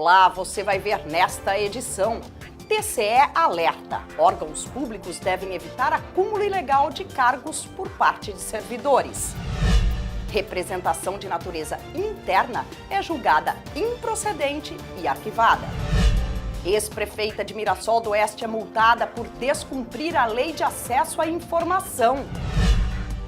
Olá, você vai ver nesta edição. TCE alerta: órgãos públicos devem evitar acúmulo ilegal de cargos por parte de servidores. Representação de natureza interna é julgada improcedente e arquivada. Ex-prefeita de Mirassol do Oeste é multada por descumprir a lei de acesso à informação.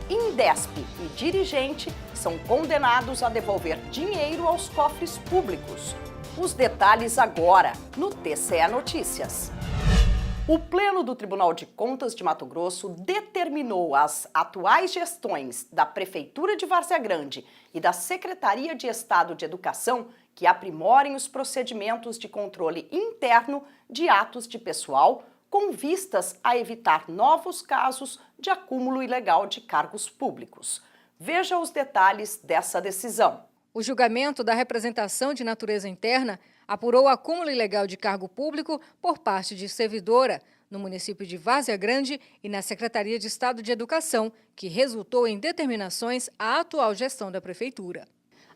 Indesp e dirigente são condenados a devolver dinheiro aos cofres públicos. Os detalhes agora no TCE Notícias. O Pleno do Tribunal de Contas de Mato Grosso determinou às atuais gestões da Prefeitura de Várzea Grande e da Secretaria de Estado de Educação que aprimorem os procedimentos de controle interno de atos de pessoal com vistas a evitar novos casos de acúmulo ilegal de cargos públicos. Veja os detalhes dessa decisão. O julgamento da representação de natureza interna apurou o acúmulo ilegal de cargo público por parte de servidora no município de Várzea Grande e na Secretaria de Estado de Educação, que resultou em determinações à atual gestão da Prefeitura.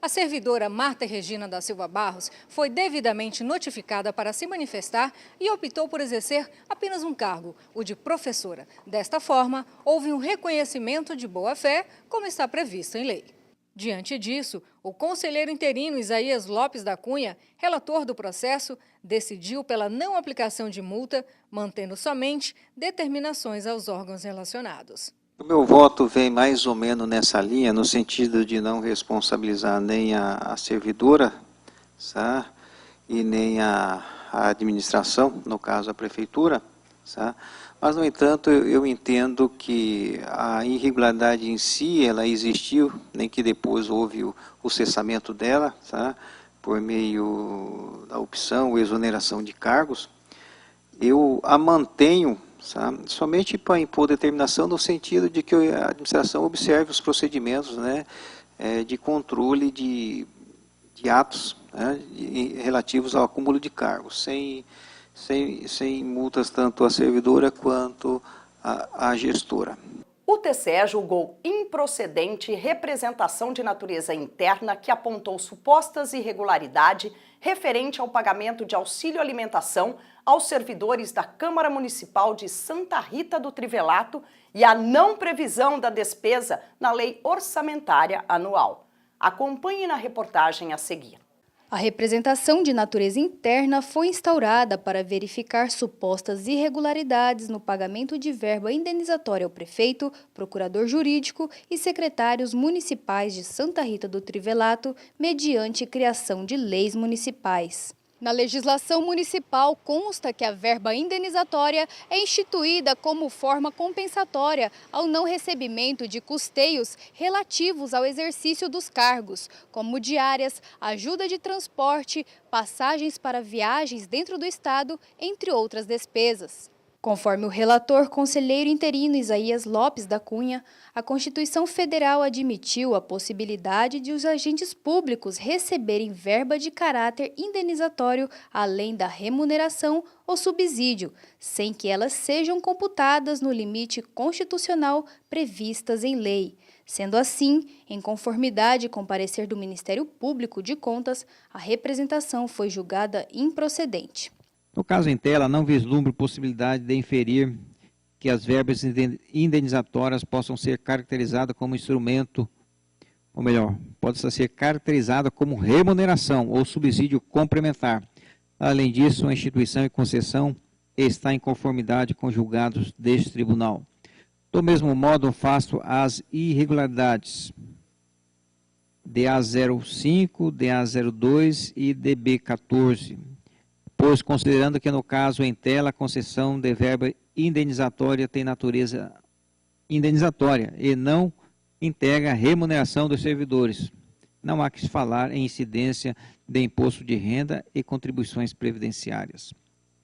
A servidora Marta Regina da Silva Barros foi devidamente notificada para se manifestar e optou por exercer apenas um cargo, o de professora. Desta forma, houve um reconhecimento de boa-fé, como está previsto em lei. Diante disso, o conselheiro interino Isaías Lopes da Cunha, relator do processo, decidiu pela não aplicação de multa, mantendo somente determinações aos órgãos relacionados. O meu voto vem mais ou menos nessa linha, no sentido de não responsabilizar nem a servidora, sabe? E nem a administração, no caso a prefeitura, sabe? Mas, no entanto, eu entendo que a irregularidade em si, ela existiu, nem que depois houve o cessamento dela, sabe? Por meio da opção ou exoneração de cargos. Eu a mantenho, sabe? Somente para impor determinação no sentido de que a administração observe os procedimentos, né, de controle de atos, né, relativos ao acúmulo de cargos, sem multas tanto à servidora quanto à gestora. O TCE julgou improcedente representação de natureza interna que apontou supostas irregularidades referente ao pagamento de auxílio alimentação aos servidores da Câmara Municipal de Santa Rita do Trivelato e a não previsão da despesa na Lei Orçamentária Anual. Acompanhe na reportagem a seguir. A representação de natureza interna foi instaurada para verificar supostas irregularidades no pagamento de verba indenizatória ao prefeito, procurador jurídico e secretários municipais de Santa Rita do Trivelato, mediante criação de leis municipais. Na legislação municipal consta que a verba indenizatória é instituída como forma compensatória ao não recebimento de custeios relativos ao exercício dos cargos, como diárias, ajuda de transporte, passagens para viagens dentro do estado, entre outras despesas. Conforme o relator conselheiro interino Isaías Lopes da Cunha, a Constituição Federal admitiu a possibilidade de os agentes públicos receberem verba de caráter indenizatório além da remuneração ou subsídio, sem que elas sejam computadas no limite constitucional previstas em lei. Sendo assim, em conformidade com o parecer do Ministério Público de Contas, a representação foi julgada improcedente. No caso em tela, não vislumbro possibilidade de inferir que as verbas indenizatórias possam ser caracterizadas como instrumento, ou melhor, possa ser caracterizada como remuneração ou subsídio complementar. Além disso, a instituição e concessão está em conformidade com os julgados deste tribunal. Do mesmo modo, faço as irregularidades DA05, DA02 e DB14. Pois, considerando que no caso em tela, a concessão de verba indenizatória tem natureza indenizatória e não integra a remuneração dos servidores, não há que se falar em incidência de imposto de renda e contribuições previdenciárias.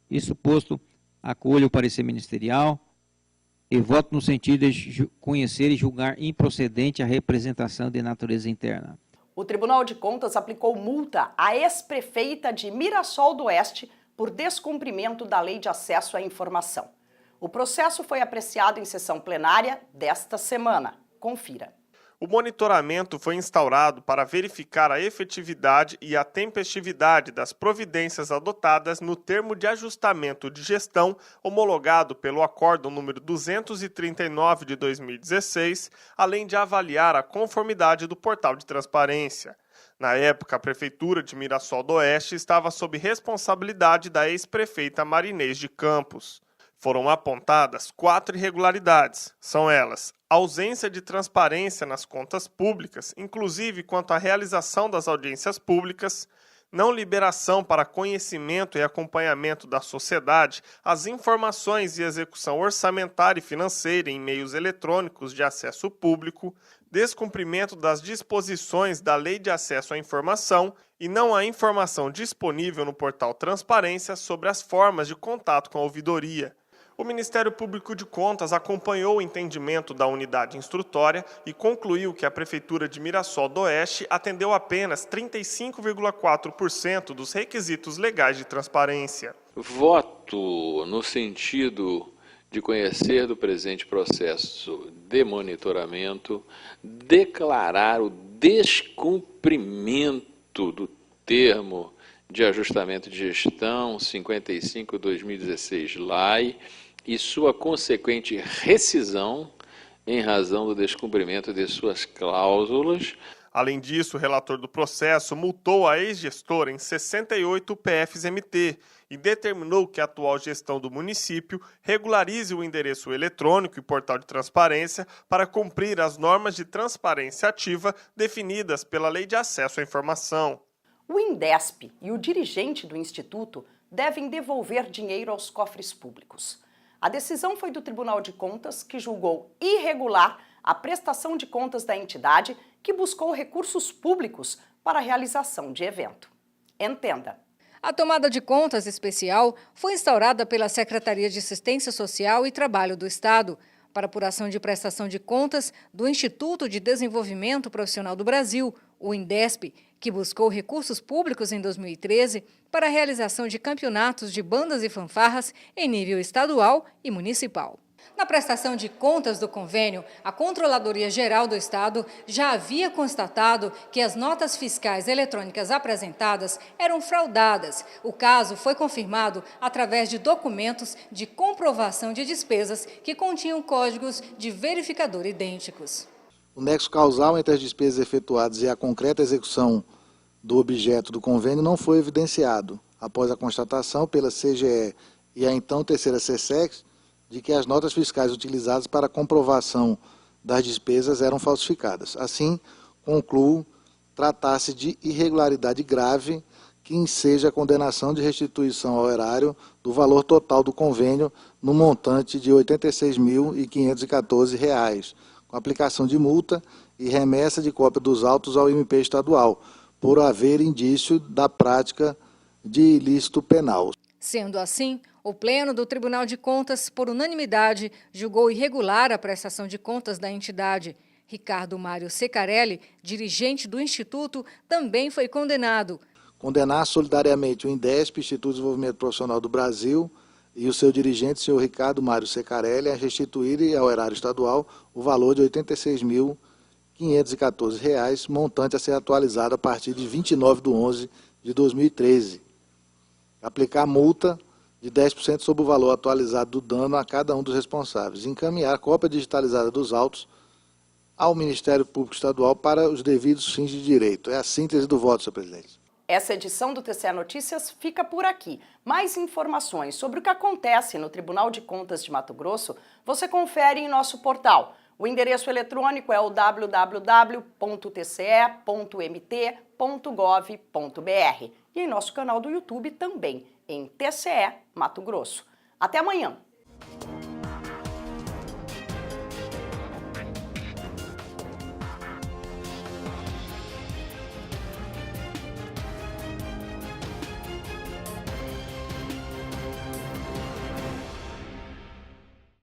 Isso posto, acolho o parecer ministerial e voto no sentido de conhecer e julgar improcedente a representação de natureza interna. O Tribunal de Contas aplicou multa à ex-prefeita de Mirassol do Oeste por descumprimento da Lei de Acesso à Informação. O processo foi apreciado em sessão plenária desta semana. Confira. O monitoramento foi instaurado para verificar a efetividade e a tempestividade das providências adotadas no termo de ajustamento de gestão homologado pelo Acórdão número 239 de 2016, além de avaliar a conformidade do portal de transparência. Na época, a Prefeitura de Mirassol do Oeste estava sob responsabilidade da ex-prefeita Marinês de Campos. Foram apontadas 4 irregularidades. São elas: ausência de transparência nas contas públicas, inclusive quanto à realização das audiências públicas, não liberação para conhecimento e acompanhamento da sociedade as informações e execução orçamentária e financeira em meios eletrônicos de acesso público, descumprimento das disposições da Lei de Acesso à Informação e não há informação disponível no portal Transparência sobre as formas de contato com a ouvidoria. O Ministério Público de Contas acompanhou o entendimento da unidade instrutória e concluiu que a Prefeitura de Mirassol do Oeste atendeu apenas 35,4% dos requisitos legais de transparência. Voto no sentido de conhecer do presente processo de monitoramento, declarar o descumprimento do termo de ajustamento de gestão 55/2016 e sua consequente rescisão em razão do descumprimento de suas cláusulas. Além disso, o relator do processo multou a ex-gestora em 68 PFs-MT e determinou que a atual gestão do município regularize o endereço eletrônico e portal de transparência para cumprir as normas de transparência ativa definidas pela Lei de Acesso à Informação. O INDESP e o dirigente do Instituto devem devolver dinheiro aos cofres públicos. A decisão foi do Tribunal de Contas, que julgou irregular a prestação de contas da entidade que buscou recursos públicos para a realização de evento. Entenda. A tomada de contas especial foi instaurada pela Secretaria de Assistência Social e Trabalho do Estado para apuração de prestação de contas do Instituto de Desenvolvimento Profissional do Brasil, o INDESP, que buscou recursos públicos em 2013 para a realização de campeonatos de bandas e fanfarras em nível estadual e municipal. Na prestação de contas do convênio, a Controladoria Geral do Estado já havia constatado que as notas fiscais eletrônicas apresentadas eram fraudadas. O caso foi confirmado através de documentos de comprovação de despesas que continham códigos de verificador idênticos. O nexo causal entre as despesas efetuadas e a concreta execução do objeto do convênio não foi evidenciado, após a constatação pela CGE e a então terceira CSEX de que as notas fiscais utilizadas para a comprovação das despesas eram falsificadas. Assim, concluo tratar-se de irregularidade grave que enseja a condenação de restituição ao erário do valor total do convênio no montante de R$ 86.514, com aplicação de multa e remessa de cópia dos autos ao MP estadual, por haver indício da prática de ilícito penal. Sendo assim, o Pleno do Tribunal de Contas, por unanimidade, julgou irregular a prestação de contas da entidade. Ricardo Mário Secarelli, dirigente do Instituto, também foi condenado. Condenar solidariamente o INDESP, Instituto de Desenvolvimento Profissional do Brasil, e o seu dirigente, senhor Ricardo Mário Secarelli, a restituir ao erário estadual o valor de R$ 86.514, montante a ser atualizado a partir de 29/11/2013. Aplicar multa de 10% sobre o valor atualizado do dano a cada um dos responsáveis. Encaminhar cópia digitalizada dos autos ao Ministério Público Estadual para os devidos fins de direito. É a síntese do voto, senhor presidente. Essa edição do TCE Notícias fica por aqui. Mais informações sobre o que acontece no Tribunal de Contas de Mato Grosso você confere em nosso portal. O endereço eletrônico é o www.tce.mt.gov.br e em nosso canal do YouTube também, em TCE Mato Grosso. Até amanhã!